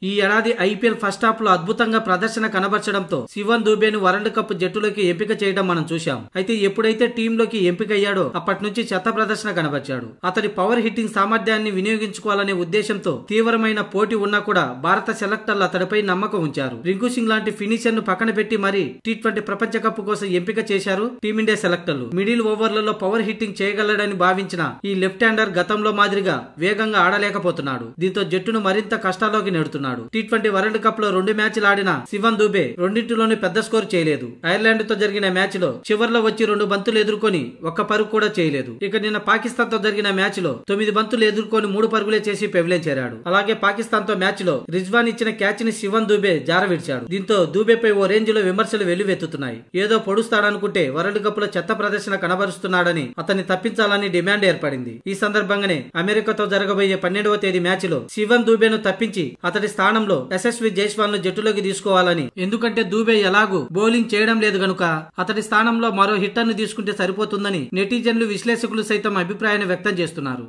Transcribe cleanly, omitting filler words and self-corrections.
ఈ ఏడాది IPL first half లో అద్భుతంగా ప్రదర్శన కనబర్చడంతో శివన్ దూబేను వరల్డ్ కప్ జట్టులోకి ఎంపిక చేయడం మనం చూశాం. అయితే ఎప్పుడైతే టీంలోకి ఎంపికయ్యాడో అప్పటి నుంచి చెత్త ప్రదర్శన కనబర్చాడు. అతడి పవర్ హిట్టింగ్ సామర్థ్యాన్ని వినియోగించుకోవాలనే ఉద్దేశంతో తీవ్రమైన పోటీ ఉన్నా కూడా భారత సెలెక్టర్లు అతడిపై నమ్మకం ఉంచారు. రింకు సింగ్ లాంటి ఫినిషర్ ను పక్కన పెట్టి మరీ టీ20 ప్రపంచ కప్ కోసం ఎంపిక చేశారు టీమిండియా సెలెక్టర్లు. మిడిల్ ఓవర్లలో పవర్ హిట్టింగ్ చేయగలడని భావించిన ఈ లెఫ్ట్ హ్యాండర్ గతంలో మాదిరిగా వేగంగా ఆడలేకపోతున్నాడు. దీంతో జట్టును మరింత కష్టాల్లోకి నెడుతున్నాడు. టీ20 వరల్డ్ కప్ లో 2 మ్యాచ్లు ఆడిన శివన్ దూబే రెండింటిలోనూ పెద్ద స్కోర్ చేయలేదు. ఐర్లాండ్ తో జరిగిన మ్యాచ్ లో చివర్లో వచ్చి 2 బంతులు ఎదుర్కొని ఒక్క పరుగు కూడా చేయలేదు. ఇక నిన్న పాకిస్తాన్ తో జరిగిన మ్యాచ్ లో 9 బంతులు ఎదుర్కొని 3 పరుగులే చేసి పెవిలియన్ చేరాడు. అలాగే పాకిస్తాన్ తో మ్యాచ్ లో రిజ్వాన్ ఇచ్చిన క్యాచ్ ని శివన్ దూబే జారవిడిచాడు. దీంతో దూబేపై ఓ రేంజ్ లో విమర్శలు వెల్లువెత్తుతున్నాయి. ఏదో పొడుస్తాడనుకుంటే వరల్డ్ కప్ లో చెత్త ప్రదర్శన కనబరుస్తున్నాడని అతన్ని తప్పించాలని డిమాండ్ ఏర్పడింది. ఈ సందర్భంగానే అమెరికాతో జరగబోయే 12వ తేదీ మ్యాచ్ లో శివన్ దూబేను తప్పించి అతడి స్థానంలో యశస్వి జైస్వాల్ ను జట్టులోకి తీసుకోవాలని. ఎందుకంటే దూబే ఎలాగూ బౌలింగ్ చేయడం లేదు గనుక అతడి స్థానంలో మరో హిట్టర్ ను తీసుకుంటే సరిపోతుందని నెటిజన్లు విశ్లేషకులు సైతం అభిప్రాయాన్ని వ్యక్తం చేస్తున్నారు.